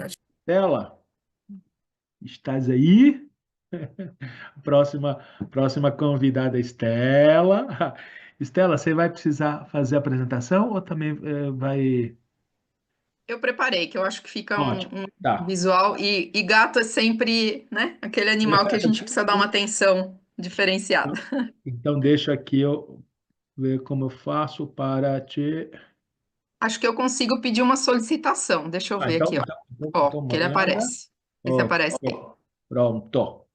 Estela, estás aí? Próxima, próxima convidada, Estela. Estela, você vai precisar fazer a apresentação ou também vai. Eu preparei, que eu acho que fica Ótimo, um tá. visual. E gato é sempre, né, aquele animal que a gente precisa dar uma atenção diferenciada. Então, deixa aqui eu ver como eu faço para te. Acho que eu consigo pedir uma solicitação. Deixa eu Ah, ver então, aqui, ó. então Ó, que ele manda. aparece. Vê se Ok, aparece aí. pronto.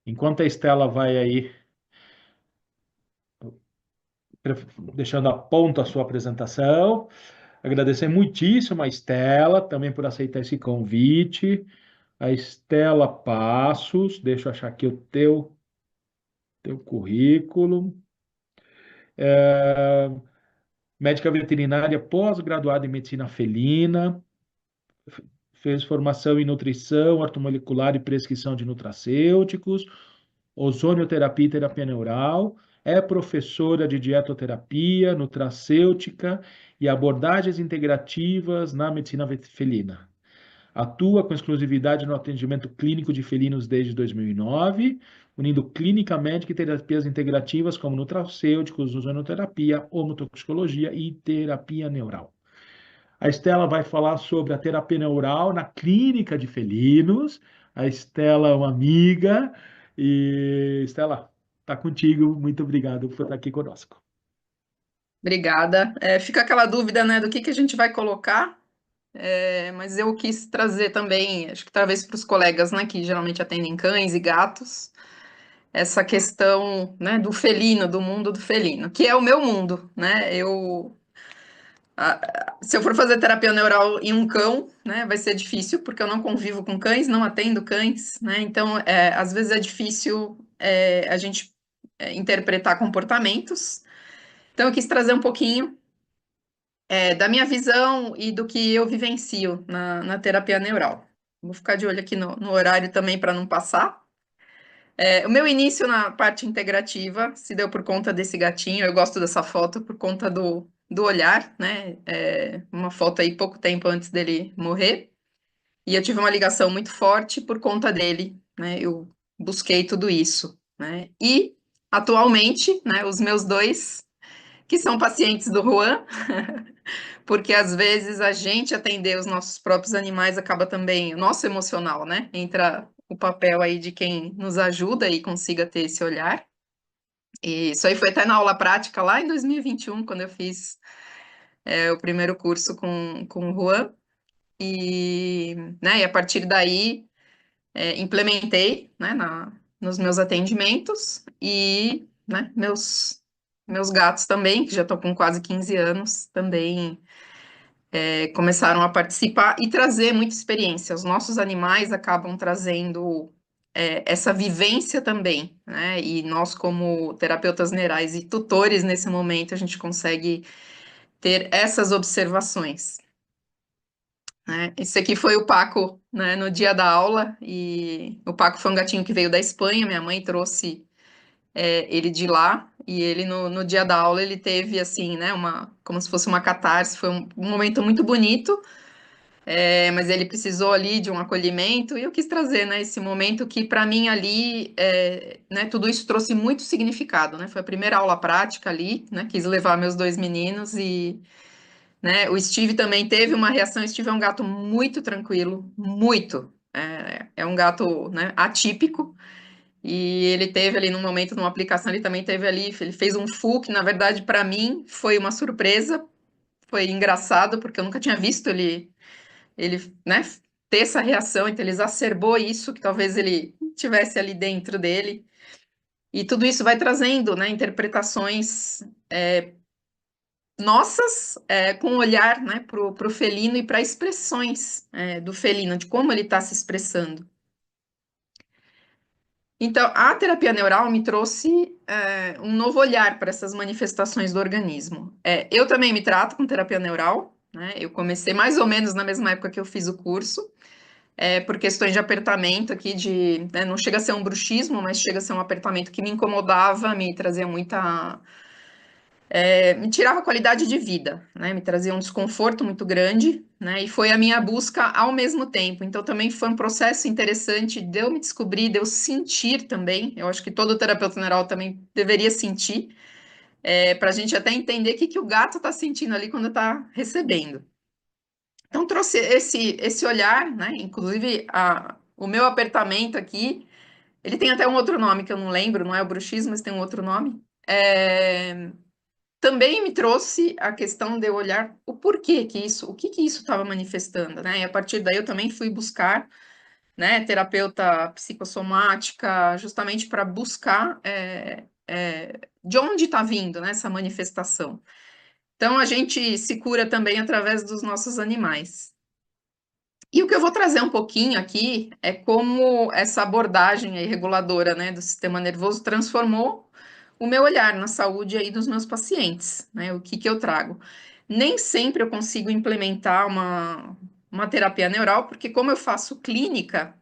Enquanto a Estela vai aí deixando a ponto a sua apresentação, agradecer muitíssimo a Estela também por aceitar esse convite. A Estela Passos, deixa eu achar aqui o teu currículo. É, médica veterinária, pós-graduada em medicina felina, fez formação em nutrição, ortomolecular e prescrição de nutracêuticos, ozonioterapia e terapia neural, é professora de dietoterapia, nutracêutica e abordagens integrativas na medicina felina. Atua com exclusividade no atendimento clínico de felinos desde 2009, unindo clínica médica e terapias integrativas como nutracêuticos, ozonoterapia, homotoxicologia e terapia neural. A Estela vai falar sobre a terapia neural na clínica de felinos. A Estela é uma amiga. E, Estela, está contigo. Muito obrigado por estar aqui conosco. Obrigada. Fica aquela dúvida, né, do que a gente vai colocar. Mas eu quis trazer também, acho que talvez para os colegas, né, que geralmente atendem cães e gatos, essa questão, né, do felino, do mundo do felino, que é o meu mundo, né? Se eu for fazer terapia neural em um cão, né, vai ser difícil, porque eu não convivo com cães, não atendo cães, né? Então, às vezes é difícil a gente interpretar comportamentos. Então, eu quis trazer um pouquinho da minha visão e do que eu vivencio na terapia neural. Vou ficar de olho aqui no horário também para não passar. O meu início na parte integrativa se deu por conta desse gatinho. Eu gosto dessa foto por conta do olhar, né? Uma foto aí pouco tempo antes dele morrer. E eu tive uma ligação muito forte por conta dele, né? Eu busquei tudo isso, né? E atualmente, né? Os meus dois, que são pacientes do Juan, porque às vezes a gente atender os nossos próprios animais acaba também, o nosso emocional, né? Entra o papel aí de quem nos ajuda e consiga ter esse olhar. E isso aí foi até na aula prática lá em 2021, quando eu fiz o primeiro curso com o Juan. E a partir daí implementei, né, nos meus atendimentos e, né, meus gatos também, que já estão com quase 15 anos, também começaram a participar e trazer muita experiência. Os nossos animais acabam trazendo essa vivência também, né? E nós, como terapeutas neurais e tutores nesse momento, a gente consegue ter essas observações. Né? Esse aqui foi o Paco, né, no dia da aula, e o Paco foi um gatinho que veio da Espanha, minha mãe trouxe ele de lá, e ele no dia da aula ele teve assim, né, como se fosse uma catarse, foi um momento muito bonito. Mas ele precisou ali de um acolhimento e eu quis trazer, né, esse momento que para mim ali, né, tudo isso trouxe muito significado, né? Foi a primeira aula prática ali, né? Quis levar meus dois meninos e, né, o Steve também teve uma reação. O Steve é um gato muito tranquilo, muito. É um gato, né, atípico. E ele teve ali num momento, numa aplicação, ele também teve ali, ele fez um full, que na verdade para mim foi uma surpresa, foi engraçado, porque eu nunca tinha visto ele, né, ter essa reação, então ele exacerbou isso que talvez ele tivesse ali dentro dele. E tudo isso vai trazendo, né, interpretações nossas, com um olhar, né, pro felino e para expressões do felino, de como ele está se expressando. Então, a terapia neural me trouxe um novo olhar para essas manifestações do organismo. Eu também me trato com terapia neural, né? Eu comecei mais ou menos na mesma época que eu fiz o curso. Por questões de apertamento aqui, né, não chega a ser um bruxismo, mas chega a ser um apertamento que me incomodava, me trazia muita me tirava qualidade de vida, né? Me trazia um desconforto muito grande, né? E foi a minha busca ao mesmo tempo. Então também foi um processo interessante de eu me descobrir, de eu sentir também. Eu acho que todo terapeuta neural também deveria sentir, para a gente até entender o que o gato está sentindo ali quando está recebendo. Então trouxe esse olhar, né? Inclusive o meu apertamento aqui, ele tem até um outro nome que eu não lembro, não é o bruxismo, mas tem um outro nome. Também me trouxe a questão de eu olhar o porquê que isso, o que isso estava manifestando, né? E a partir daí eu também fui buscar, né, terapeuta psicossomática, justamente para buscar de onde está vindo, né, essa manifestação. Então a gente se cura também através dos nossos animais. E o que eu vou trazer um pouquinho aqui é como essa abordagem aí reguladora, né, do sistema nervoso transformou o meu olhar na saúde aí dos meus pacientes, né? O que eu trago. Nem sempre eu consigo implementar uma terapia neural, porque como eu faço clínica,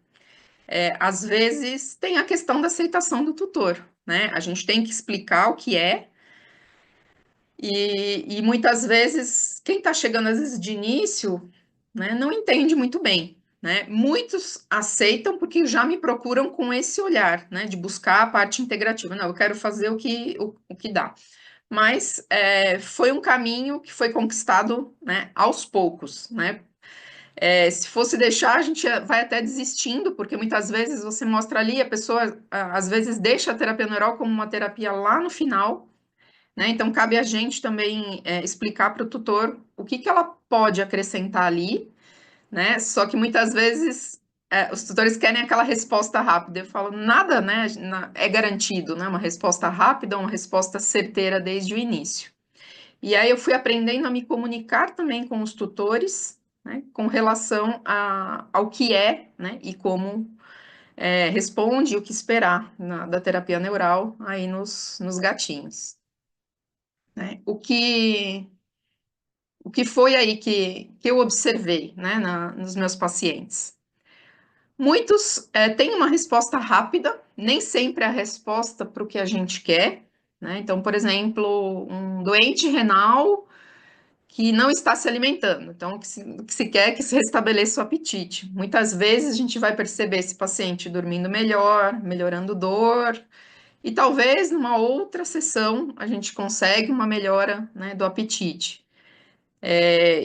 às vezes tem a questão da aceitação do tutor, né? A gente tem que explicar o que é, e muitas vezes quem está chegando às vezes de início, né, não entende muito bem, né? Muitos aceitam porque já me procuram com esse olhar, né, de buscar a parte integrativa. Não, eu quero fazer o que dá. Mas foi um caminho que foi conquistado, né, aos poucos, né? Se fosse deixar, a gente vai até desistindo, porque muitas vezes você mostra ali, a pessoa às vezes deixa a terapia neural como uma terapia lá no final, né? Então cabe a gente também explicar para o tutor o que ela pode acrescentar ali, né? Só que muitas vezes os tutores querem aquela resposta rápida. Eu falo, nada, né, é garantido, né? Uma resposta rápida, uma resposta certeira desde o início. E aí eu fui aprendendo a me comunicar também com os tutores, né, com relação ao que né, e como responde, o que esperar da terapia neural aí nos gatinhos. Né? O que foi aí que eu observei, né, nos meus pacientes? Muitos têm uma resposta rápida, nem sempre a resposta para o que a gente quer, né? Então, por exemplo, um doente renal que não está se alimentando. Então, o que se quer é que se restabeleça o apetite. Muitas vezes a gente vai perceber esse paciente dormindo melhor, melhorando dor, e talvez numa outra sessão a gente consegue uma melhora, né, do apetite.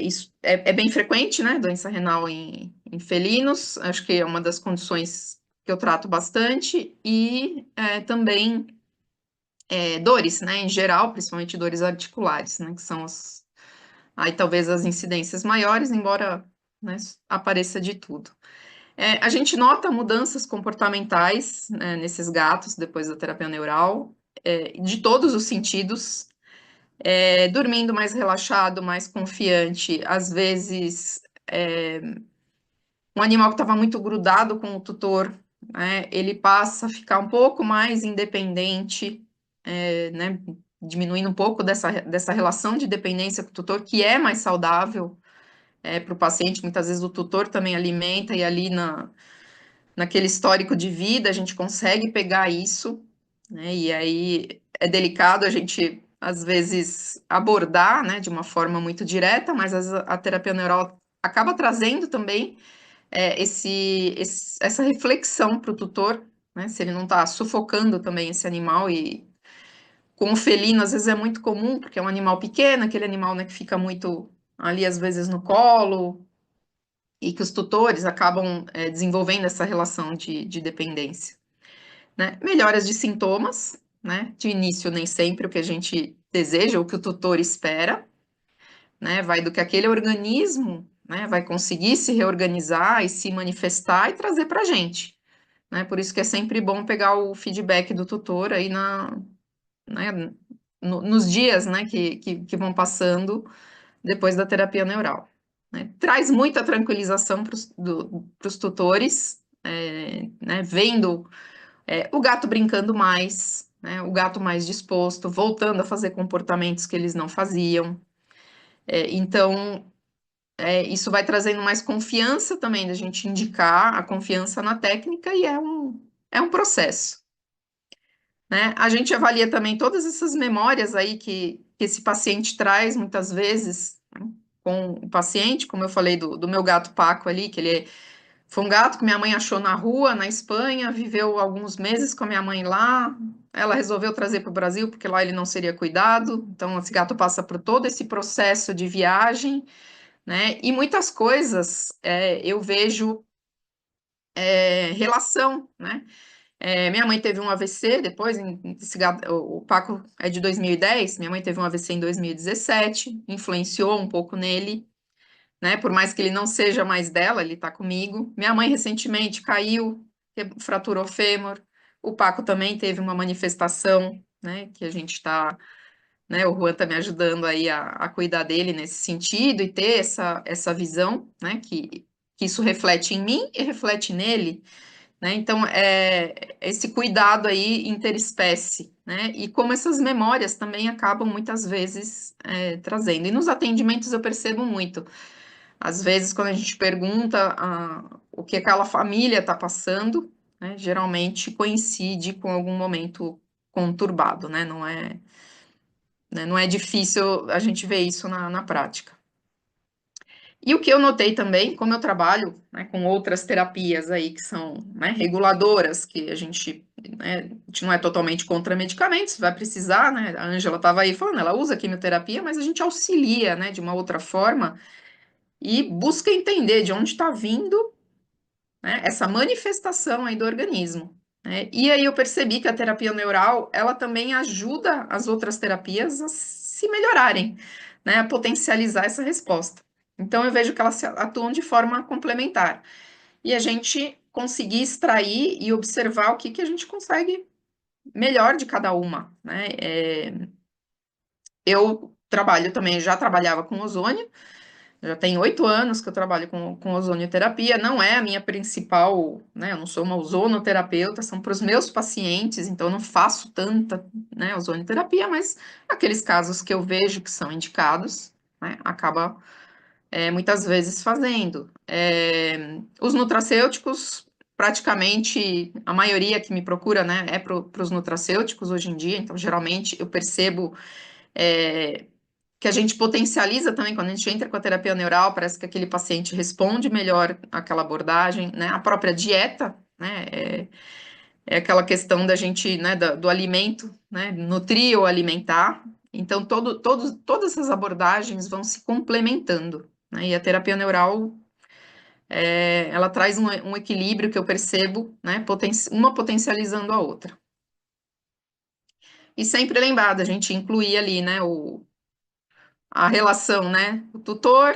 Isso é bem frequente, né? Doença renal em felinos, acho que é uma das condições que eu trato bastante, e também dores, né? Em geral, principalmente dores articulares, né? Que são aí talvez as incidências maiores, embora, né, apareça de tudo. A gente nota mudanças comportamentais, né, nesses gatos depois da terapia neural, de todos os sentidos, dormindo mais relaxado, mais confiante, às vezes um animal que estava muito grudado com o tutor, né, ele passa a ficar um pouco mais independente, né, diminuindo um pouco dessa relação de dependência com o tutor, que é mais saudável para o paciente. Muitas vezes o tutor também alimenta, e ali naquele histórico de vida a gente consegue pegar isso, né, e aí é delicado a gente às vezes abordar, né, de uma forma muito direta, mas a terapia neural acaba trazendo também essa reflexão para o tutor, né, se ele não está sufocando também esse animal. E com o felino, às vezes é muito comum, porque é um animal pequeno, aquele animal, né, que fica muito ali, às vezes, no colo, e que os tutores acabam desenvolvendo essa relação de dependência. Né? Melhoras de sintomas, né? De início, nem sempre o que a gente deseja, o que o tutor espera, né? Vai do que aquele organismo, né, vai conseguir se reorganizar e se manifestar e trazer para a gente. Né? Por isso que é sempre bom pegar o feedback do tutor aí né, nos dias, né, que vão passando depois da terapia neural. Né? Traz muita tranquilização para os tutores, né, vendo o gato brincando mais, né, o gato mais disposto, voltando a fazer comportamentos que eles não faziam. Então, isso vai trazendo mais confiança também da gente indicar a confiança na técnica, e é um processo. Né? A gente avalia também todas essas memórias aí que esse paciente traz muitas vezes, né, com o paciente, como eu falei do meu gato Paco ali, que foi um gato que minha mãe achou na rua, na Espanha, viveu alguns meses com a minha mãe lá. Ela resolveu trazer para o Brasil, porque lá ele não seria cuidado. Então, esse gato passa por todo esse processo de viagem, né? E muitas coisas eu vejo relação, né? Minha mãe teve um AVC depois, esse gato, o Paco é de 2010, minha mãe teve um AVC em 2017, influenciou um pouco nele, né? Por mais que ele não seja mais dela, ele tá comigo. Minha mãe recentemente caiu, fraturou o fêmur. O Paco também teve uma manifestação, né? Que a gente tá, né? O Juan tá me ajudando aí a cuidar dele nesse sentido e ter essa visão, né? Que isso reflete em mim e reflete nele, né? Então, esse cuidado aí interespécie, né? E como essas memórias também acabam muitas vezes trazendo. E nos atendimentos eu percebo muito. Às vezes, quando a gente pergunta o que aquela família está passando, né, geralmente coincide com algum momento conturbado, né? Não é difícil a gente ver isso na prática. E o que eu notei também, como eu trabalho, né, com outras terapias aí que são, né, reguladoras, que né, a gente não é totalmente contra medicamentos, vai precisar, né? A Ângela estava aí falando, ela usa quimioterapia, mas a gente auxilia, né, de uma outra forma e busca entender de onde está vindo, né, essa manifestação aí do organismo, né? E aí eu percebi que a terapia neural, ela também ajuda as outras terapias a se melhorarem, né, a potencializar essa resposta. Então eu vejo que elas atuam de forma complementar. E a gente conseguir extrair e observar o que a gente consegue melhor de cada uma, né? Eu trabalho também, já trabalhava com ozônio, já tem 8 anos que eu trabalho com ozonioterapia, não é a minha principal, né? Eu não sou uma ozonoterapeuta, são para os meus pacientes, então eu não faço tanta, né, ozonioterapia, mas aqueles casos que eu vejo que são indicados, né, acaba muitas vezes fazendo. Os nutracêuticos, praticamente a maioria que me procura, né, é para os nutracêuticos hoje em dia, então geralmente eu percebo que a gente potencializa também, quando a gente entra com a terapia neural, parece que aquele paciente responde melhor àquela abordagem, né? A própria dieta, né? É aquela questão da gente, né, do alimento, né? Nutrir ou alimentar. Então, todas essas abordagens vão se complementando, né? E a terapia neural, ela traz um equilíbrio que eu percebo, né? Uma potencializando a outra. E sempre lembrar da gente incluir ali, né, a relação, né? O tutor,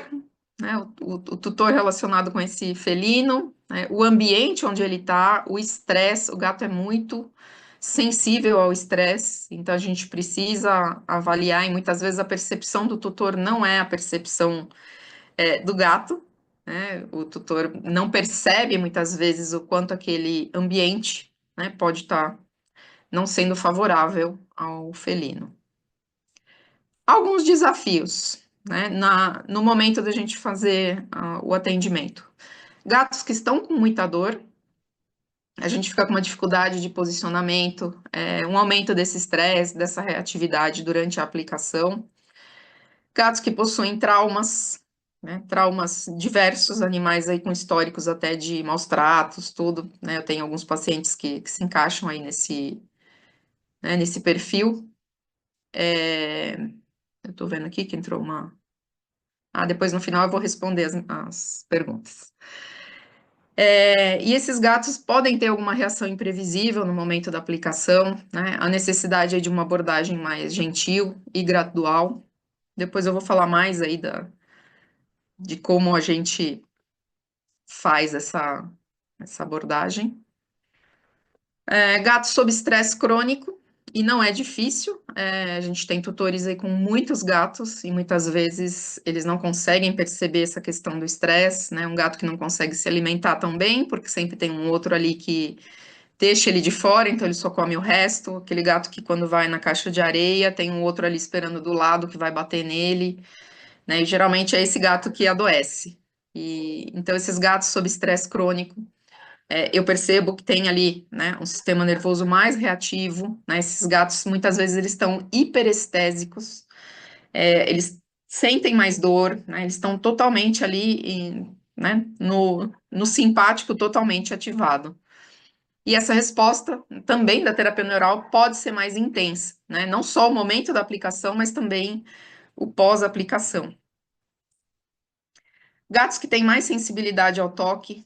né? O tutor relacionado com esse felino, né, o ambiente onde ele está, o estresse. O gato é muito sensível ao estresse, então a gente precisa avaliar, e muitas vezes a percepção do tutor não é a percepção do gato, né? O tutor não percebe muitas vezes o quanto aquele ambiente, né, pode estar não sendo favorável ao felino. Alguns desafios, né, no momento da gente fazer o atendimento. Gatos que estão com muita dor, a gente fica com uma dificuldade de posicionamento, um aumento desse estresse, dessa reatividade durante a aplicação. Gatos que possuem traumas, né, traumas diversos, animais aí com históricos até de maus tratos, tudo, né, eu tenho alguns pacientes que se encaixam aí nesse perfil. Eu tô vendo aqui que entrou uma... depois no final eu vou responder as perguntas. E esses gatos podem ter alguma reação imprevisível no momento da aplicação, né? A necessidade é de uma abordagem mais gentil e gradual. Depois eu vou falar mais aí de como a gente faz essa abordagem. Gatos sob estresse crônico, e não é difícil, a gente tem tutores aí com muitos gatos, e muitas vezes eles não conseguem perceber essa questão do estresse, né? Um gato que não consegue se alimentar tão bem, porque sempre tem um outro ali que deixa ele de fora, então ele só come o resto. Aquele gato que quando vai na caixa de areia, tem um outro ali esperando do lado que vai bater nele, né? E geralmente é esse gato que adoece. Então esses gatos sob estresse crônico, eu percebo que tem ali, né, um sistema nervoso mais reativo, né? Esses gatos muitas vezes eles estão hiperestésicos, eles sentem mais dor, né? Eles estão totalmente ali, né, no simpático totalmente ativado. E essa resposta também da terapia neural pode ser mais intensa, né? Não só o momento da aplicação, mas também o pós-aplicação. Gatos que têm mais sensibilidade ao toque,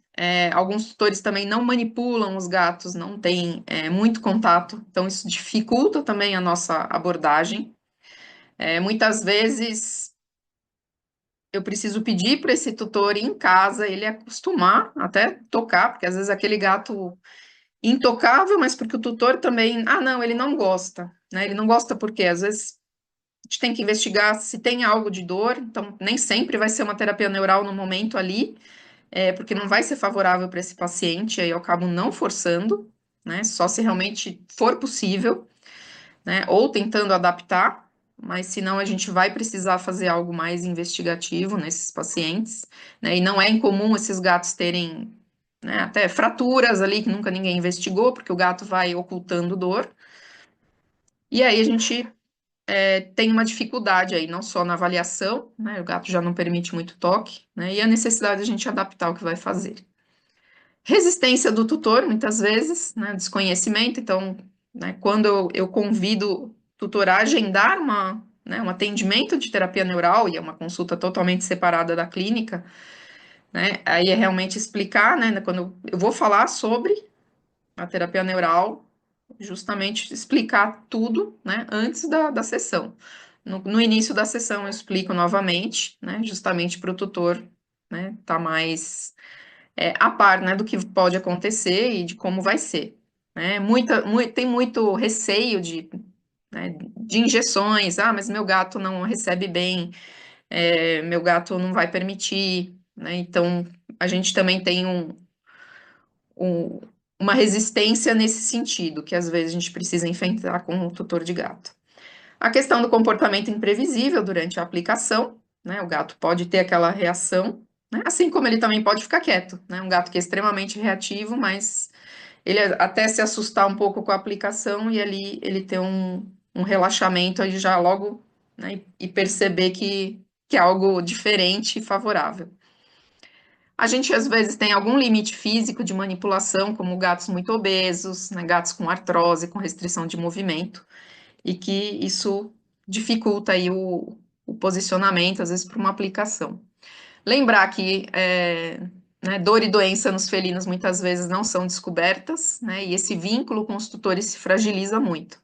alguns tutores também não manipulam os gatos, não têm muito contato, então isso dificulta também a nossa abordagem. Muitas vezes eu preciso pedir para esse tutor ir em casa, ele acostumar até tocar, porque às vezes aquele gato intocável, mas porque o tutor também, não, ele não gosta, né? Ele não gosta porque às vezes a gente tem que investigar se tem algo de dor, então nem sempre vai ser uma terapia neural no momento ali, porque não vai ser favorável para esse paciente, aí eu acabo não forçando, né? Só se realmente for possível, né? Ou tentando adaptar, mas senão a gente vai precisar fazer algo mais investigativo nesses pacientes, né? E não é incomum esses gatos terem, né, até fraturas ali que nunca ninguém investigou, porque o gato vai ocultando dor. E aí a gente tem uma dificuldade aí, não só na avaliação, né? O gato já não permite muito toque, né? E a necessidade de a gente adaptar o que vai fazer. Resistência do tutor, muitas vezes, né? Desconhecimento, então, né, quando eu convido o tutor a agendar né, um atendimento de terapia neural, e é uma consulta totalmente separada da clínica, né? Aí é realmente explicar, né? Quando eu vou falar sobre a terapia neural, justamente explicar tudo, né, antes da sessão. No início da sessão eu explico novamente, né, justamente para o tutor, né, tá mais a par, né, do que pode acontecer e de como vai ser, né. Tem muito receio né, de injeções, mas meu gato não recebe bem, meu gato não vai permitir, né, então a gente também tem um, uma resistência nesse sentido, que às vezes a gente precisa enfrentar com o tutor de gato. A questão do comportamento imprevisível durante a aplicação, né? O gato pode ter aquela reação, né? Assim como ele também pode ficar quieto, né? Um gato que é extremamente reativo, mas ele até se assustar um pouco com a aplicação e ali ele ter um relaxamento aí já logo, né? E perceber que é algo diferente e favorável. A gente às vezes tem algum limite físico de manipulação, como gatos muito obesos, né, gatos com artrose, com restrição de movimento, e que isso dificulta aí o posicionamento, às vezes, para uma aplicação. Lembrar que né, dor e doença nos felinos muitas vezes não são descobertas, né, e esse vínculo com os tutores se fragiliza muito.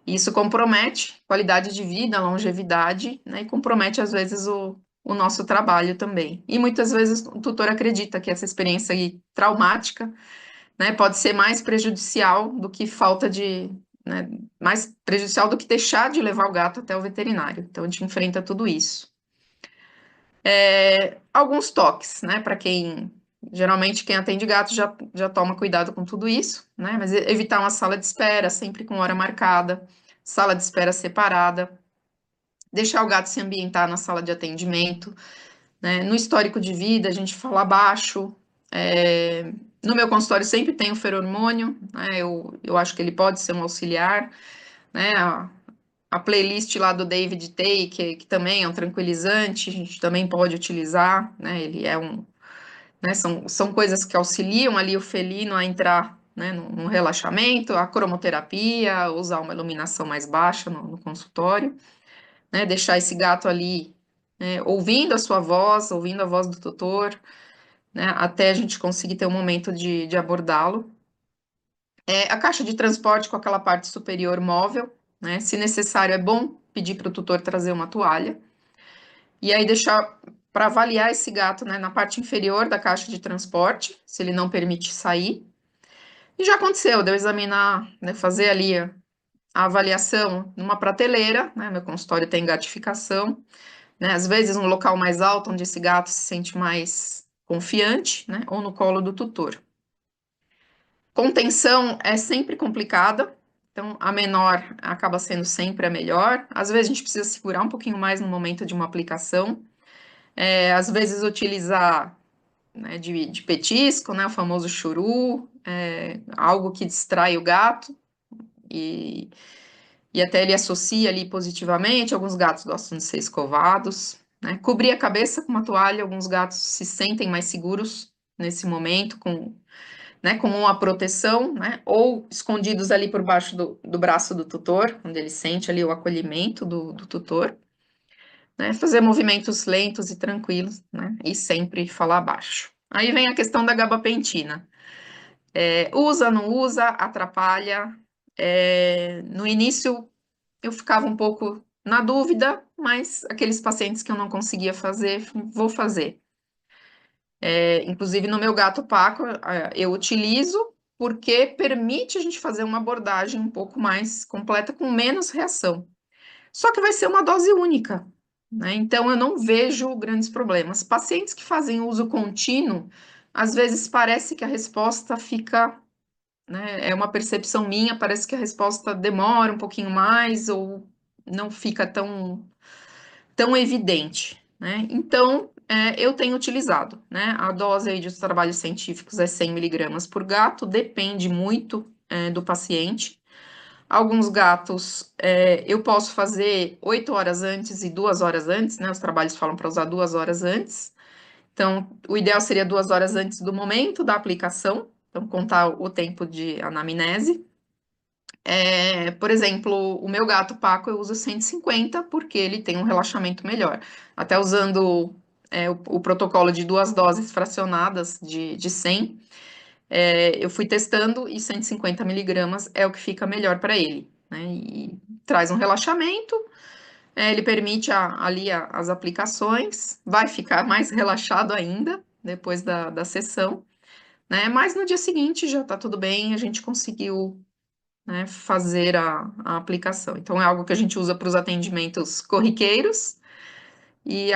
Isso compromete qualidade de vida, longevidade, né, e compromete, às vezes, o nosso trabalho também. E muitas vezes o tutor acredita que essa experiência aí, traumática, né, pode ser mais prejudicial do que falta de, né, mais prejudicial do que deixar de levar o gato até o veterinário. Então, a gente enfrenta tudo isso. Alguns toques, né, para geralmente quem atende gato já toma cuidado com tudo isso, né, mas evitar uma sala de espera, sempre com hora marcada, sala de espera separada, deixar o gato se ambientar na sala de atendimento, né, no histórico de vida, a gente fala baixo, no meu consultório sempre tem o feromônio, né, eu acho que ele pode ser um auxiliar, né, a playlist lá do David Tay, que também é um tranquilizante, a gente também pode utilizar, né, ele é né, são coisas que auxiliam ali o felino a entrar, né, no relaxamento, a cromoterapia, usar uma iluminação mais baixa no consultório, né, deixar esse gato ali, né, ouvindo a sua voz, ouvindo a voz do tutor, né, até a gente conseguir ter um momento de abordá-lo. A caixa de transporte com aquela parte superior móvel, né, se necessário é bom pedir para o tutor trazer uma toalha, e aí deixar para avaliar esse gato, né, na parte inferior da caixa de transporte, se ele não permite sair. E já aconteceu, de eu examinar, né, fazer ali a avaliação numa prateleira, né, meu consultório tem gatificação, né, às vezes no local mais alto, onde esse gato se sente mais confiante, né, ou no colo do tutor. Contenção é sempre complicada, então a menor acaba sendo sempre a melhor. Às vezes a gente precisa segurar um pouquinho mais no momento de uma aplicação, às vezes utilizar, né, de petisco, né, o famoso churu, algo que distrai o gato, e e até ele associa ali positivamente. Alguns gatos gostam de ser escovados, né? Cobrir a cabeça com uma toalha, alguns gatos se sentem mais seguros nesse momento, né, com uma proteção, né? Ou escondidos ali por baixo do braço do tutor, onde ele sente ali o acolhimento do tutor, né? Fazer movimentos lentos e tranquilos, né? E sempre falar baixo. Aí vem a questão da gabapentina. Usa, não usa, atrapalha. No início eu ficava um pouco na dúvida, mas aqueles pacientes que eu não conseguia fazer, vou fazer. Inclusive no meu gato Paco, eu utilizo porque permite a gente fazer uma abordagem um pouco mais completa, com menos reação. Só que vai ser uma dose única, né? Então eu não vejo grandes problemas. Pacientes que fazem uso contínuo, às vezes parece que a resposta fica, né? É uma percepção minha, parece que a resposta demora um pouquinho mais ou não fica tão evidente, né? Então, eu tenho utilizado, né? A dose aí dos trabalhos científicos é 100 miligramas por gato, depende muito, do paciente. Alguns gatos, eu posso fazer 8 horas antes e 2 horas antes, né? Os trabalhos falam para usar 2 horas antes. Então, o ideal seria 2 horas antes do momento da aplicação, então contar o tempo de anamnese. Por exemplo, o meu gato Paco eu uso 150 porque ele tem um relaxamento melhor. Até usando o protocolo de 2 doses fracionadas de 100, eu fui testando e 150 miligramas é o que fica melhor para ele, né? E traz um relaxamento, ele permite ali as aplicações, vai ficar mais relaxado ainda depois da sessão, né? Mas no dia seguinte já tá tudo bem, a gente conseguiu, né, fazer a aplicação. Então, é algo que a gente usa para os atendimentos corriqueiros e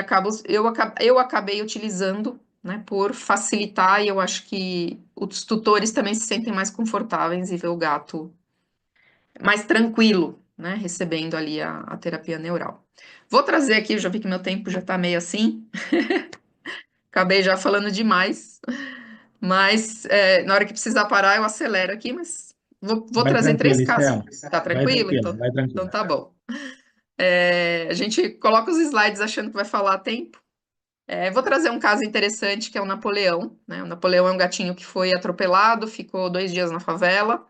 eu acabei utilizando, né, por facilitar, e eu acho que os tutores também se sentem mais confortáveis em ver o gato mais tranquilo, né, recebendo ali a terapia neural. Vou trazer aqui, eu já vi que meu tempo já está meio assim, acabei já falando demais, mas na hora que precisar parar eu acelero aqui, mas vou Vai trazer três tranquilo, casos. Estela. Tá Vai tranquilo? tranquilo, Então, vai então tranquilo. tá bom. A gente coloca os slides achando que vai falar a tempo. Vou trazer um caso interessante que é o Napoleão, né? O Napoleão é um gatinho que foi atropelado, ficou 2 dias na favela.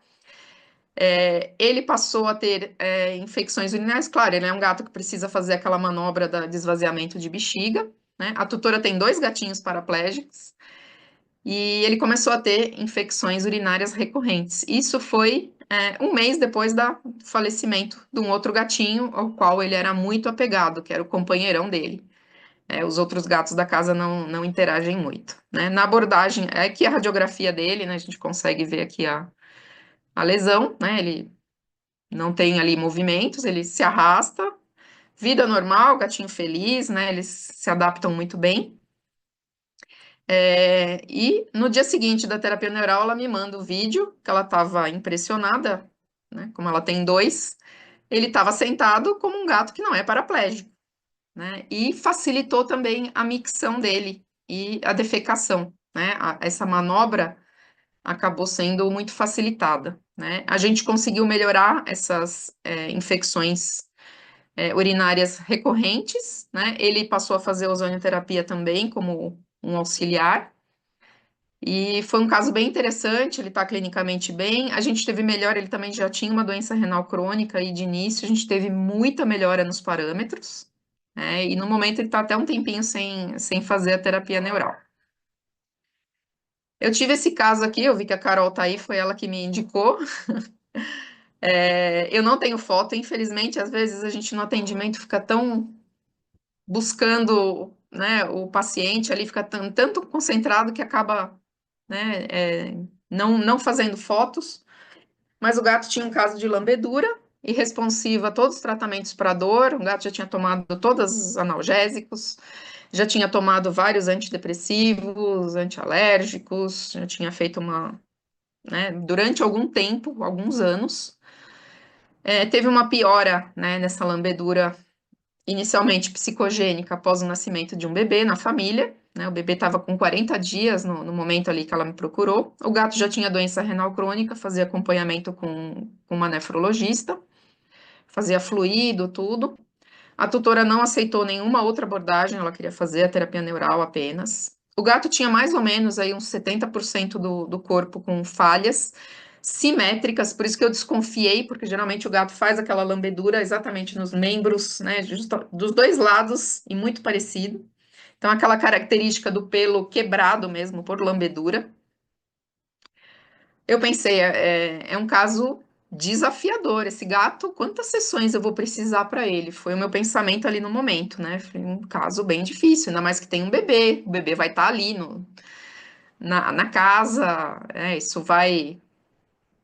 Ele passou a ter infecções urinárias. Claro, ele é um gato que precisa fazer aquela manobra de esvaziamento de bexiga, né? A tutora tem 2 gatinhos paraplégicos e ele começou a ter infecções urinárias recorrentes. Isso foi 1 mês depois do falecimento de um outro gatinho, ao qual ele era muito apegado, que era o companheirão dele. Os outros gatos da casa não interagem muito, né? Na abordagem, aqui a radiografia dele, né? A gente consegue ver aqui a lesão, né? Ele não tem ali movimentos, ele se arrasta, vida normal, gatinho feliz, né? Eles se adaptam muito bem. E no dia seguinte da terapia neural, ela me manda o vídeo, que ela estava impressionada, né? Como ela tem dois, ele estava sentado como um gato que não é paraplégico, né? E facilitou também a micção dele e a defecação, né? Essa manobra acabou sendo muito facilitada, né? A gente conseguiu melhorar essas infecções urinárias recorrentes, né? Ele passou a fazer ozonioterapia também como um auxiliar. E foi um caso bem interessante, ele está clinicamente bem. A gente teve melhora, ele também já tinha uma doença renal crônica e de início a gente teve muita melhora nos parâmetros, né? E no momento ele está até um tempinho sem fazer a terapia neural. Eu tive esse caso aqui, eu vi que a Carol tá aí, foi ela que me indicou. Eu não tenho foto, infelizmente, às vezes a gente no atendimento fica tão buscando, né, o paciente ali, fica tanto concentrado que acaba, né, não fazendo fotos. Mas o gato tinha um caso de lambedura e responsiva a todos os tratamentos para dor. O gato já tinha tomado todos os analgésicos, já tinha tomado vários antidepressivos, antialérgicos, já tinha feito né, durante algum tempo, alguns anos. Teve uma piora, né, nessa lambedura, inicialmente psicogênica, após o nascimento de um bebê na família. Né, o bebê estava com 40 dias no momento ali que ela me procurou. O gato já tinha doença renal crônica, fazia acompanhamento com uma nefrologista. fazia fluido, tudo. A tutora não aceitou nenhuma outra abordagem, ela queria fazer a terapia neural apenas. O gato tinha mais ou menos aí uns 70% do corpo com falhas simétricas, por isso que eu desconfiei, porque geralmente o gato faz aquela lambedura exatamente nos membros, né, dos dois lados, e muito parecido. Então, aquela característica do pelo quebrado mesmo, por lambedura. Eu pensei, é um caso desafiador. Esse gato, quantas sessões eu vou precisar para ele? Foi o meu pensamento ali no momento, né? Foi um caso bem difícil, ainda mais que tem um bebê, o bebê vai estar ali na casa, isso vai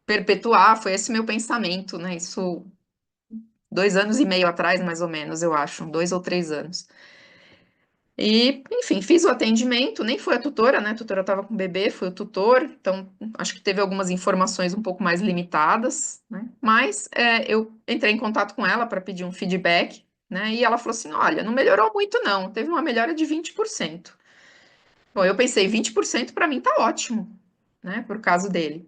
perpetuar. Foi esse meu pensamento, né? Isso 2 anos e meio atrás, mais ou menos, eu acho, 2 ou 3 anos. E, enfim, fiz o atendimento, nem foi a tutora, né? A tutora estava com o bebê, foi o tutor, então acho que teve algumas informações um pouco mais limitadas, né? Mas eu entrei em contato com ela para pedir um feedback, né? E ela falou assim: olha, não melhorou muito, não, teve uma melhora de 20%. Bom, eu pensei, 20% para mim tá ótimo, né? Por caso dele.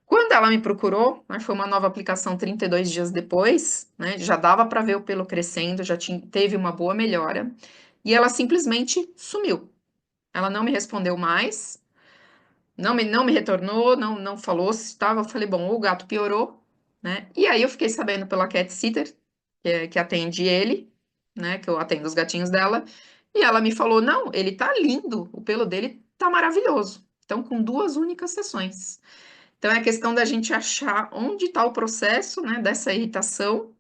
Quando ela me procurou, né, foi uma nova aplicação 32 dias depois, né? Já dava para ver o pelo crescendo, teve uma boa melhora. E ela simplesmente sumiu. Ela não me respondeu mais, não me retornou, não falou se estava. Eu falei, bom, o gato piorou, né? E aí eu fiquei sabendo pela cat sitter, que atende ele, né? Que eu atendo os gatinhos dela, e ela me falou, não, ele tá lindo, o pelo dele tá maravilhoso. Então, com 2 únicas sessões. Então, é questão da gente achar onde está o processo, né, dessa irritação.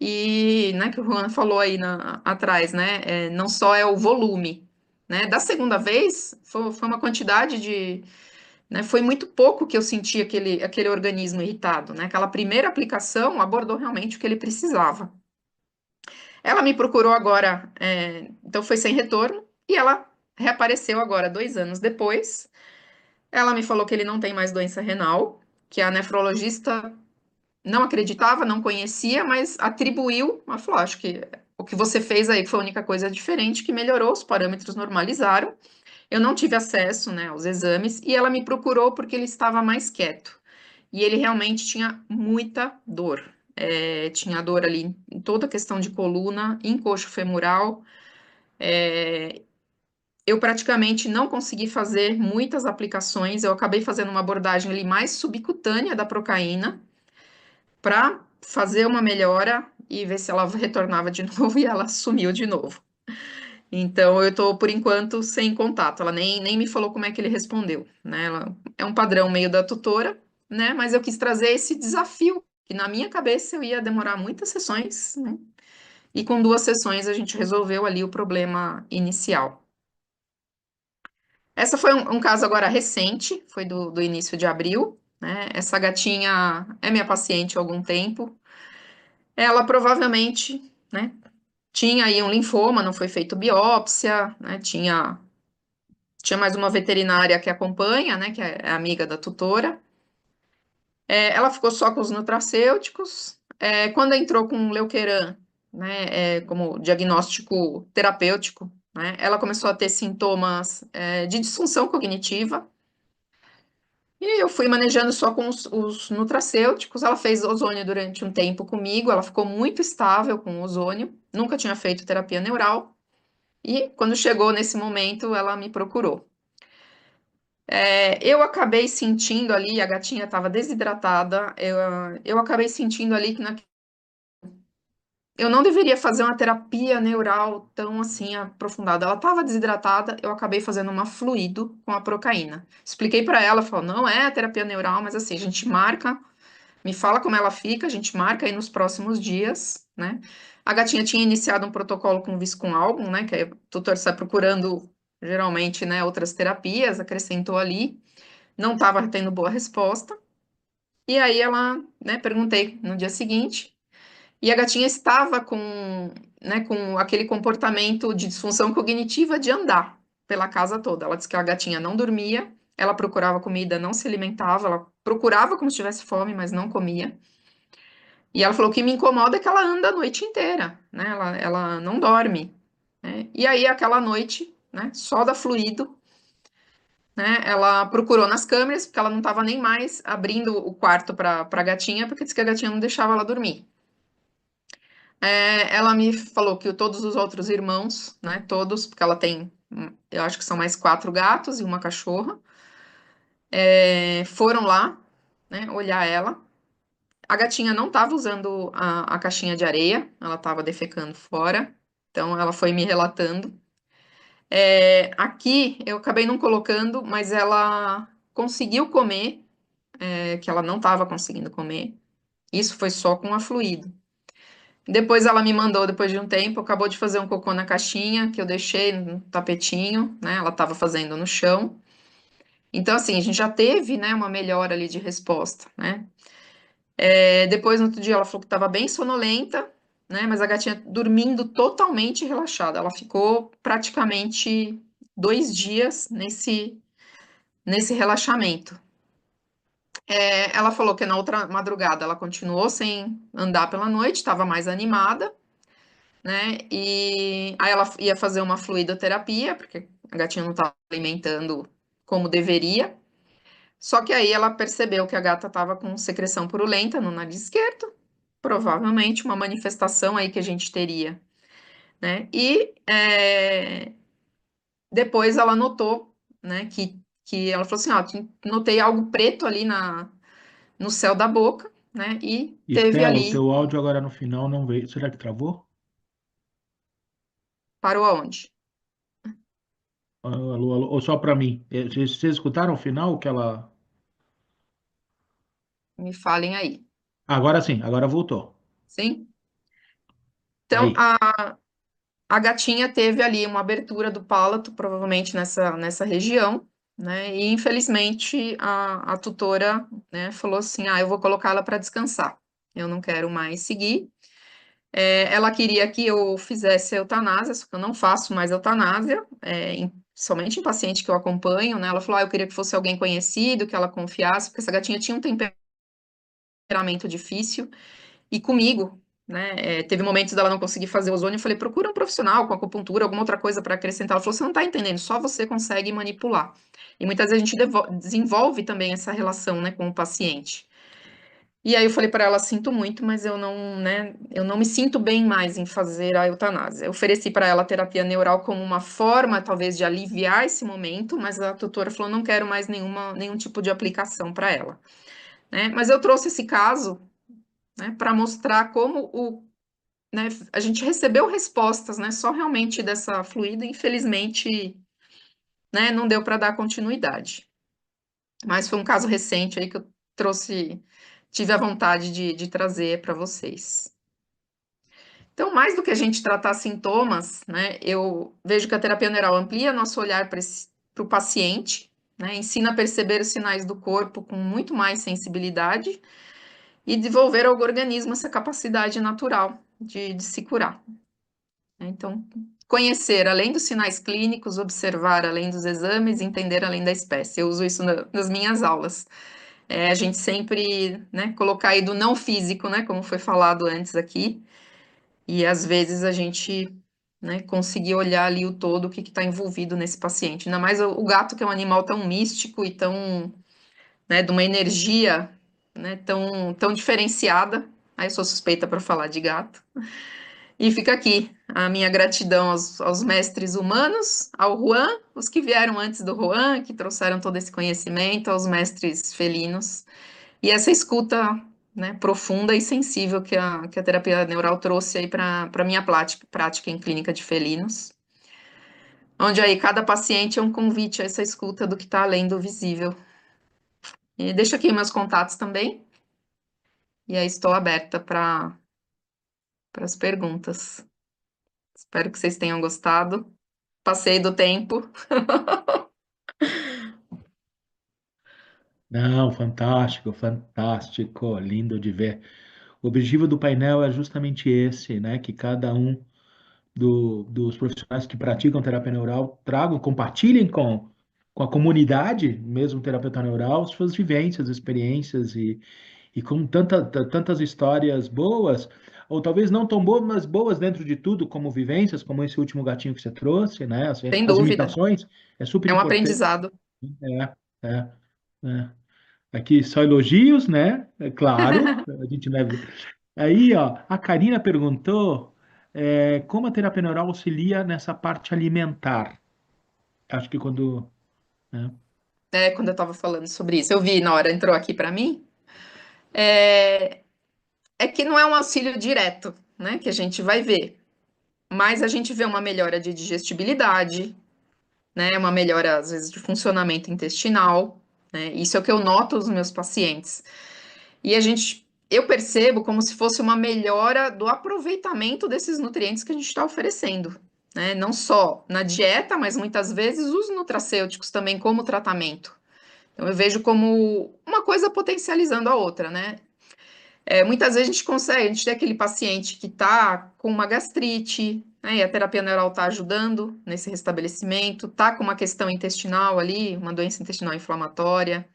E, né, que o Juan falou aí atrás, né, não só é o volume, né, da segunda vez foi uma quantidade né, foi muito pouco que eu senti aquele organismo irritado, né, aquela primeira aplicação abordou realmente o que ele precisava. Ela me procurou agora, então foi sem retorno, e ela reapareceu agora 2 anos depois. Ela me falou que ele não tem mais doença renal, que a nefrologista não acreditava, não conhecia, mas atribuiu, ela falou, acho que o que você fez aí foi a única coisa diferente, que melhorou, os parâmetros normalizaram. Eu não tive acesso, né, aos exames, e ela me procurou porque ele estava mais quieto. E ele realmente tinha muita dor. Tinha dor ali em toda a questão de coluna, em coxo femoral. Eu praticamente não consegui fazer muitas aplicações, eu acabei fazendo uma abordagem ali mais subcutânea da procaína, para fazer uma melhora e ver se ela retornava de novo, e ela sumiu de novo. Então, eu estou, por enquanto, sem contato. Ela nem me falou como é que ele respondeu, né? É um padrão meio da tutora, né? Mas eu quis trazer esse desafio, que na minha cabeça eu ia demorar muitas sessões, né? E com 2 sessões a gente resolveu ali o problema inicial. Essa foi um caso agora recente, foi do início de abril, né? Essa gatinha é minha paciente há algum tempo. Ela provavelmente, né, tinha aí um linfoma, não foi feito biópsia, né, tinha mais uma veterinária que acompanha, né, que é amiga da tutora. Ela ficou só com os nutracêuticos. Quando entrou com leuqueran, né, como diagnóstico terapêutico, né, ela começou a ter sintomas de disfunção cognitiva. E eu fui manejando só com os nutracêuticos. Ela fez ozônio durante um tempo comigo, ela ficou muito estável com o ozônio, nunca tinha feito terapia neural. E quando chegou nesse momento, ela me procurou. Eu acabei sentindo ali, a gatinha estava desidratada, eu acabei sentindo ali que eu não deveria fazer uma terapia neural tão assim aprofundada. Ela estava desidratada, eu acabei fazendo uma fluido com a procaína. Expliquei para ela, falou, não é a terapia neural, mas assim, a gente marca, me fala como ela fica, a gente marca aí nos próximos dias, né? A gatinha tinha iniciado um protocolo com Viscum-Algum, né? Que o tutor está procurando, geralmente, né, outras terapias, acrescentou ali. Não estava tendo boa resposta. E aí ela, né, perguntei no dia seguinte, e a gatinha estava com aquele comportamento de disfunção cognitiva de andar pela casa toda. Ela disse que a gatinha não dormia, ela procurava comida, não se alimentava, ela procurava como se tivesse fome, mas não comia. E ela falou que me incomoda é que ela anda a noite inteira, né? Ela não dorme, né? E aí, aquela noite, né, só da fluido, né? Ela procurou nas câmeras, porque ela não estava nem mais abrindo o quarto para a gatinha, porque disse que a gatinha não deixava ela dormir. Ela me falou que todos os outros irmãos, né, todos, porque ela tem, eu acho que são mais 4 gatos e uma cachorra, foram lá, né, olhar ela. A gatinha não estava usando a caixinha de areia, ela estava defecando fora, então ela foi me relatando. Aqui eu acabei não colocando, mas ela conseguiu comer, que ela não estava conseguindo comer. Isso foi só com a fluido. Depois ela me mandou, depois de um tempo, acabou de fazer um cocô na caixinha, que eu deixei no tapetinho, né? Ela estava fazendo no chão. Então, assim, a gente já teve, né, uma melhora ali de resposta, né? Depois, no outro dia, ela falou que estava bem sonolenta, né? Mas a gatinha dormindo totalmente relaxada. Ela ficou praticamente 2 dias nesse relaxamento. Ela falou que na outra madrugada ela continuou sem andar pela noite, estava mais animada, né? E aí ela ia fazer uma fluidoterapia, porque a gatinha não estava alimentando como deveria. Só que aí ela percebeu que a gata estava com secreção purulenta no nariz esquerdo, provavelmente uma manifestação aí que a gente teria, né? E depois ela notou, né, que ela falou assim, ó, notei algo preto ali no céu da boca, né? E teve Estela, o ali, teu áudio agora no final não veio. Será que travou? parou aonde? Alô, alô, ou só para mim? Vocês escutaram o final que ela. Me falem aí. Agora sim, agora voltou. Sim? Então, Aí. a gatinha teve ali uma abertura do palato, provavelmente nessa região, né? E infelizmente a tutora, né, falou assim: ah, eu vou colocá-la para descansar. Eu não quero mais seguir. Ela queria que eu fizesse eutanásia, só que eu não faço mais eutanásia, somente em paciente que eu acompanho, né? Ela falou: ah, eu queria que fosse alguém conhecido, que ela confiasse, porque essa gatinha tinha um temperamento difícil. E comigo, né? Teve momentos dela não conseguir fazer ozônio, eu falei, procura um profissional com acupuntura, alguma outra coisa para acrescentar. Ela falou, você não está entendendo, só você consegue manipular. E muitas vezes a gente desenvolve também essa relação, né, com o paciente. E aí eu falei para ela, sinto muito, mas eu não, né, eu não me sinto bem mais em fazer a eutanásia. Eu ofereci para ela a terapia neural como uma forma, talvez, de aliviar esse momento, mas a tutora falou, não quero mais nenhum tipo de aplicação para ela, né? Mas eu trouxe esse caso, né, para mostrar como né, a gente recebeu respostas, né, só realmente dessa fluida, infelizmente, né, não deu para dar continuidade. Mas foi um caso recente aí que eu tive a vontade de trazer para vocês. Então, mais do que a gente tratar sintomas, né, eu vejo que a terapia neural amplia nosso olhar para o paciente, né, ensina a perceber os sinais do corpo com muito mais sensibilidade e devolver ao organismo essa capacidade natural de se curar. Então, conhecer além dos sinais clínicos, observar além dos exames, entender além da espécie. Eu uso isso nas minhas aulas. A gente sempre, né, colocar aí do não físico, né, como foi falado antes aqui, e às vezes a gente, né, conseguir olhar ali o todo, o que está envolvido nesse paciente. Ainda mais o gato, que é um animal tão místico e tão, né, de uma energia, né, tão diferenciada. Aí eu sou suspeita para falar de gato. E fica aqui a minha gratidão aos mestres humanos, ao Juan, os que vieram antes do Juan, que trouxeram todo esse conhecimento, aos mestres felinos, e essa escuta, né, profunda e sensível que a terapia neural trouxe aí para a minha prática em clínica de felinos, onde aí cada paciente é um convite a essa escuta do que está além do visível. E deixo aqui meus contatos também, e aí estou aberta para as perguntas. Espero que vocês tenham gostado. Passei do tempo. Não, fantástico, fantástico, lindo de ver. O objetivo do painel é justamente esse, né? Que cada um dos profissionais que praticam terapia neural tragam, compartilhem com a comunidade, mesmo terapeuta neural, suas vivências, experiências e com tantas histórias boas, ou talvez não tão boas, mas boas dentro de tudo, como vivências, como esse último gatinho que você trouxe, né? Sem As dúvida. imitações é super É um importante. aprendizado. É, é, é. Aqui só elogios, né? É claro, a gente não é. Aí, ó, a Karina perguntou como a terapia neural auxilia nessa parte alimentar. Acho que quando, né? Quando eu estava falando sobre isso, eu vi na hora, entrou aqui para mim, é, é que não é um auxílio direto, né, que a gente vai ver, mas a gente vê uma melhora de digestibilidade, né, uma melhora, às vezes, de funcionamento intestinal, né, isso é o que eu noto nos meus pacientes. E eu percebo como se fosse uma melhora do aproveitamento desses nutrientes que a gente está oferecendo, né, não só na dieta, mas muitas vezes os nutracêuticos também como tratamento. Então, eu vejo como uma coisa potencializando a outra, né? Muitas vezes a gente consegue, a gente tem aquele paciente que está com uma gastrite, né? E a terapia neural está ajudando nesse restabelecimento, está com uma questão intestinal ali, uma doença intestinal inflamatória.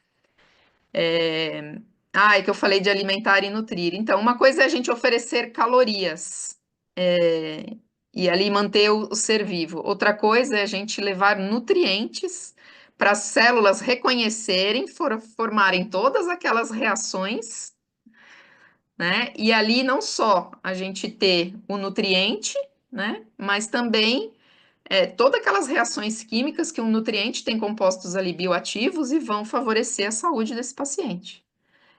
É que eu falei de alimentar e nutrir. Então, uma coisa é a gente oferecer calorias, e ali manter o ser vivo. Outra coisa é a gente levar nutrientes para as células reconhecerem, formarem todas aquelas reações, né? E ali não só a gente ter o nutriente, né? Mas também todas aquelas reações químicas que um nutriente tem compostos ali bioativos e vão favorecer a saúde desse paciente.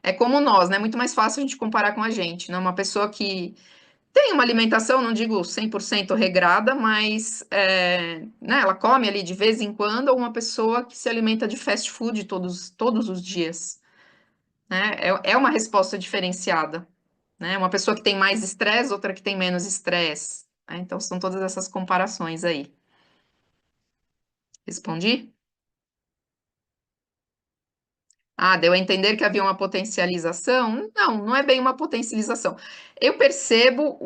É como nós, né? Muito mais fácil a gente comparar com a gente, né? Uma pessoa que tem uma alimentação, não digo 100% regrada, mas né, ela come ali de vez em quando, ou uma pessoa que se alimenta de fast food todos os dias, né? É uma resposta diferenciada, né? Uma pessoa que tem mais estresse, outra que tem menos estresse, né? Então, são todas essas comparações aí. Respondi? Ah, deu a entender que havia uma potencialização? Não, não é bem uma potencialização. Eu percebo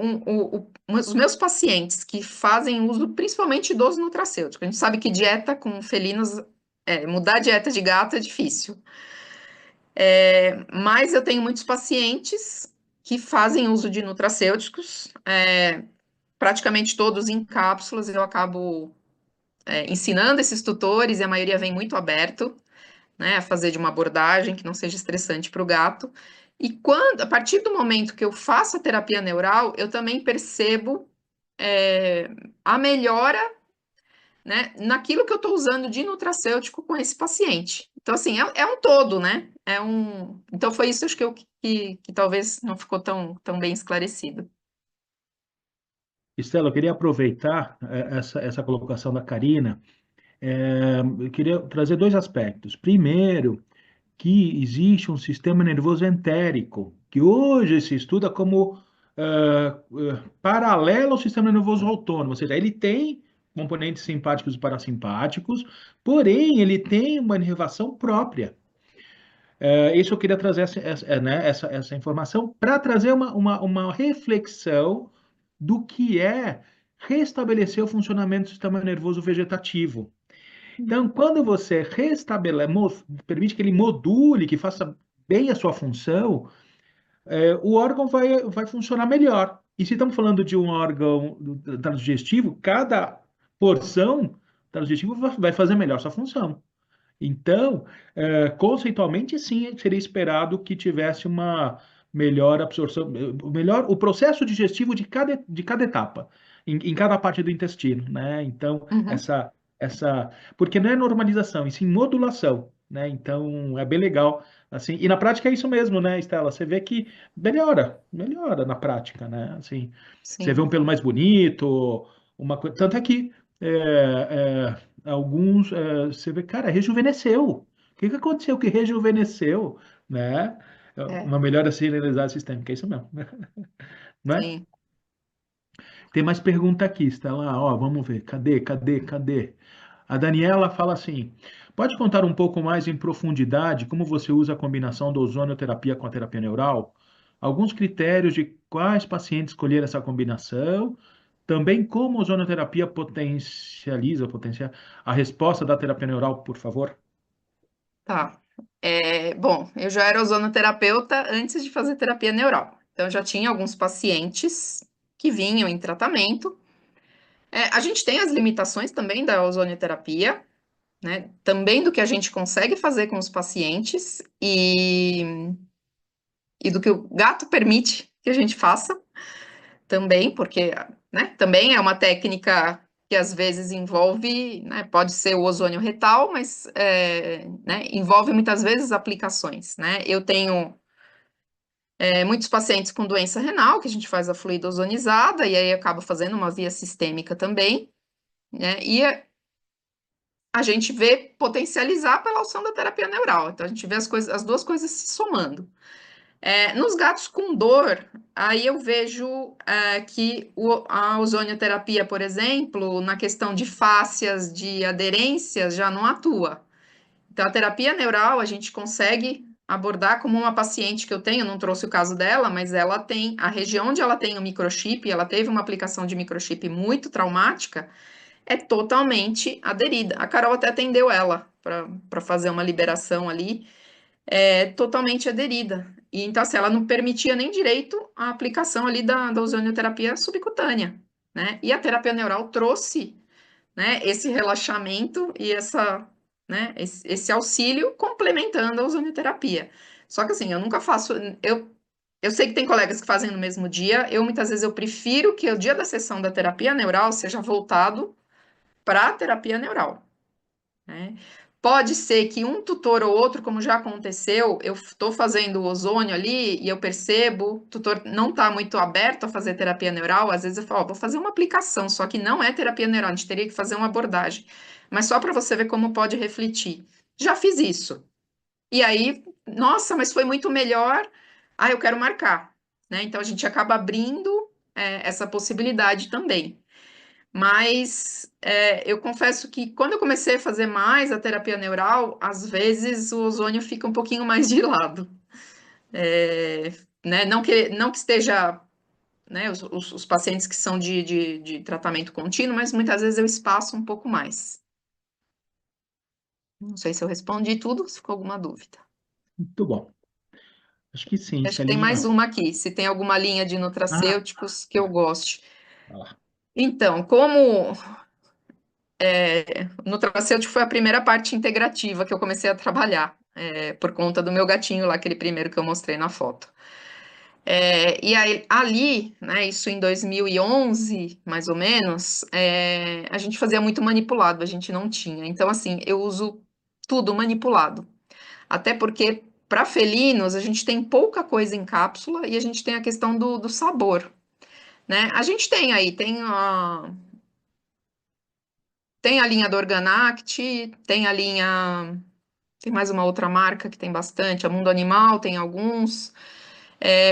os meus pacientes que fazem uso principalmente dos nutracêuticos. A gente sabe que dieta com felinos, mudar a dieta de gato é difícil. Mas eu tenho muitos pacientes que fazem uso de nutracêuticos, praticamente todos em cápsulas. Eu acabo, ensinando esses tutores e a maioria vem muito aberto, né, a fazer de uma abordagem que não seja estressante para o gato. E a partir do momento que eu faço a terapia neural, eu também percebo a melhora, né, naquilo que eu estou usando de nutracêutico com esse paciente. Então, assim, é um todo, né? Então, foi isso acho que talvez não ficou tão bem esclarecido. Estela, eu queria aproveitar essa colocação da Karina. Eu queria trazer dois aspectos. Primeiro, que existe um sistema nervoso entérico, que hoje se estuda como paralelo ao sistema nervoso autônomo, ou seja, ele tem componentes simpáticos e parasimpáticos, porém ele tem uma inervação própria. Isso eu queria trazer né, essa informação para trazer uma reflexão do que é restabelecer o funcionamento do sistema nervoso vegetativo. Então, quando você permite que ele module, que faça bem a sua função, o órgão vai funcionar melhor. E se estamos falando de um órgão do trato digestivo, cada porção do trato digestivo vai fazer melhor sua função. Então, conceitualmente, sim, seria esperado que tivesse uma melhor absorção, o processo digestivo de cada etapa, em cada parte do intestino, né? Então, Uhum, porque não é normalização, e sim modulação, né? Então, é bem legal, assim, e na prática é isso mesmo, né, Estela? Você vê que melhora na prática, né? Assim, você vê sim. um pelo mais bonito, uma coisa, tanto é que alguns, você vê, cara, rejuvenesceu. O que que aconteceu que rejuvenesceu, né? É, Uma melhora serializada sistêmica, é isso mesmo, né? sim. Tem mais pergunta aqui, está lá, ó, vamos ver, cadê? A Daniela fala assim, pode contar um pouco mais em profundidade como você usa a combinação da ozonioterapia com a terapia neural? Alguns critérios de quais pacientes escolher essa combinação? Também como a ozonoterapia potencia a resposta da terapia neural, por favor? Tá. Bom, eu já era ozonoterapeuta antes de fazer terapia neural. Então, eu já tinha alguns pacientes que vinham em tratamento. A gente tem as limitações também da ozonoterapia, né? Também do que a gente consegue fazer com os pacientes e do que o gato permite, que a gente faça também, porque, né, também é uma técnica que às vezes envolve, né, pode ser o ozônio retal, mas né, envolve muitas vezes aplicações, né? Eu tenho muitos pacientes com doença renal, que a gente faz a fluida ozonizada, e aí acaba fazendo uma via sistêmica também, né? E a gente vê potencializar pela ação da terapia neural. Então a gente vê as duas coisas se somando. Nos gatos com dor, aí eu vejo que a ozonioterapia, por exemplo, na questão de fáscias, de aderências, já não atua. Então, a terapia neural a gente consegue abordar como uma paciente que eu tenho, não trouxe o caso dela, mas ela tem, a região onde ela tem o microchip, ela teve uma aplicação de microchip muito traumática, é totalmente aderida. A Carol até atendeu ela para fazer uma liberação ali, totalmente aderida. E então, assim, ela não permitia nem direito a aplicação ali da ozonioterapia subcutânea, né? E a terapia neural trouxe, né, esse relaxamento e né, esse auxílio complementando a ozonioterapia. Só que assim, eu nunca faço, eu sei que tem colegas que fazem no mesmo dia, eu muitas vezes eu prefiro que o dia da sessão da terapia neural seja voltado para a terapia neural, né? Pode ser que um tutor ou outro, como já aconteceu, eu estou fazendo o ozônio ali e eu percebo, o tutor não está muito aberto a fazer terapia neural, às vezes eu falo, ó, vou fazer uma aplicação, só que não é terapia neural, a gente teria que fazer uma abordagem. Mas só para você ver como pode refletir. Já fiz isso. E aí, nossa, mas foi muito melhor. Ah, eu quero marcar, né? Então a gente acaba abrindo essa possibilidade também. Mas eu confesso que quando eu comecei a fazer mais a terapia neural, às vezes o ozônio fica um pouquinho mais de lado. É, né, não que esteja, né, os pacientes que são de tratamento contínuo, mas muitas vezes eu espaço um pouco mais. Não sei se eu respondi tudo, se ficou alguma dúvida. Muito bom. Acho que sim, Acho que tem mais Celinha. uma aqui, se tem alguma linha de Ah, nutracêuticos que eu tá. goste. Vai lá. Então, como nutracêutico foi a primeira parte integrativa que eu comecei a trabalhar, por conta do meu gatinho lá, aquele primeiro que eu mostrei na foto. E aí, ali, né, isso em 2011, mais ou menos, a gente fazia muito manipulado, a gente não tinha. Então, assim, eu uso tudo manipulado. Até porque, para felinos, a gente tem pouca coisa em cápsula e a gente tem a questão do sabor, né? A gente tem aí, tem a linha do Organact, tem a linha. Tem mais uma outra marca que tem bastante, a Mundo Animal tem alguns.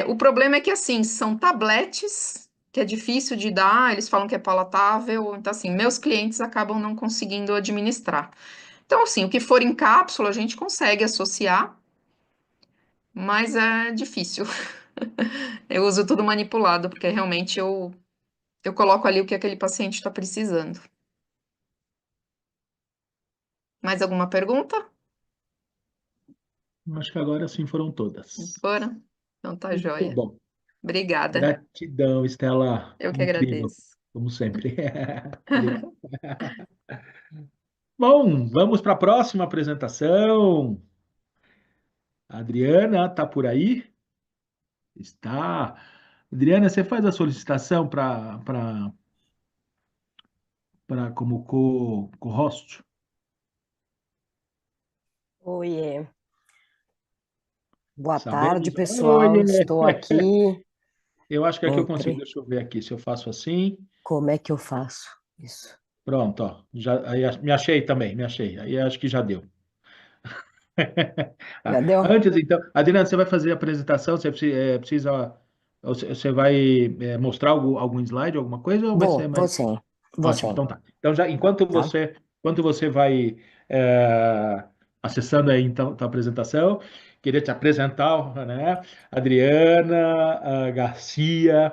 O problema é que, assim, são tabletes que é difícil de dar, eles falam que é palatável, então, assim, meus clientes acabam não conseguindo administrar. Então, assim, o que for em cápsula a gente consegue associar, mas é difícil. Eu uso tudo manipulado, porque realmente eu coloco ali o que aquele paciente está precisando. Mais alguma pergunta? Acho que agora sim foram todas. Foram? Então tá Muito joia. bom. Obrigada. Gratidão, Estela. Eu que Incrível, agradeço. como sempre. Obrigado. Bom, vamos para a próxima apresentação. A Adriana está por aí? Está. Adriana, você faz a solicitação para como co-host? Oiê, boa tarde, Sabemos? Oi, pessoal. Estou aqui. eu acho que aqui eu consigo. Entre. Deixa eu ver aqui se eu faço assim. Como é que eu faço isso? Pronto, ó. Já, aí, me achei também, me achei. Aí acho que já deu. Já Ah, deu? antes, então, Adriana, você vai fazer a apresentação? Você precisa. Você vai mostrar algum slide, alguma coisa, ou vai ser Vou mais. sim, vou Ótimo, sim, então tá. Então, já, tá? enquanto você vai acessando aí, então, a apresentação, queria te apresentar, né? Adriana Garcia,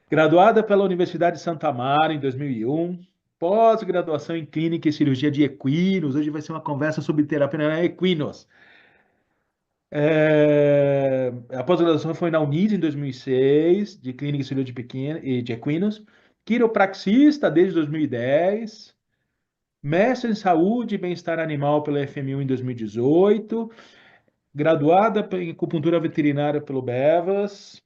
graduada pela Universidade de Santa Amaro em 2001, pós-graduação em Clínica e Cirurgia de Equinos. Hoje vai ser uma conversa sobre terapia equinos. A pós-graduação foi na Unis em 2006, de Clínica e Cirurgia de Equinos. Quiropraxista desde 2010. Mestre em Saúde e Bem-Estar Animal pela FMU em 2018. Graduada em Acupuntura Veterinária pelo BEVAS.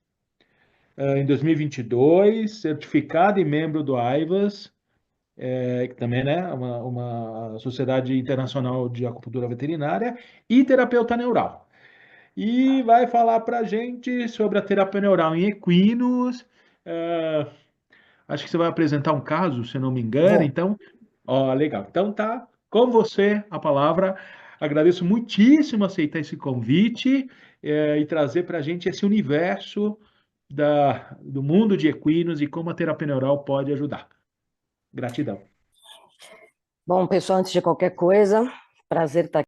em 2022, certificado e membro do AIVAS, que também é, né, uma Sociedade Internacional de Acupuntura Veterinária, e terapeuta neural. E vai falar para a gente sobre a terapia neural em equinos. eh, Acho que você vai apresentar um caso, se eu não me engano. Vou. Então, ó, legal. Então tá com você a palavra. Agradeço muitíssimo aceitar esse convite, e trazer para a gente esse universo do mundo de equinos e como a terapia neural pode ajudar. Gratidão. Bom, pessoal, antes de qualquer coisa, prazer estar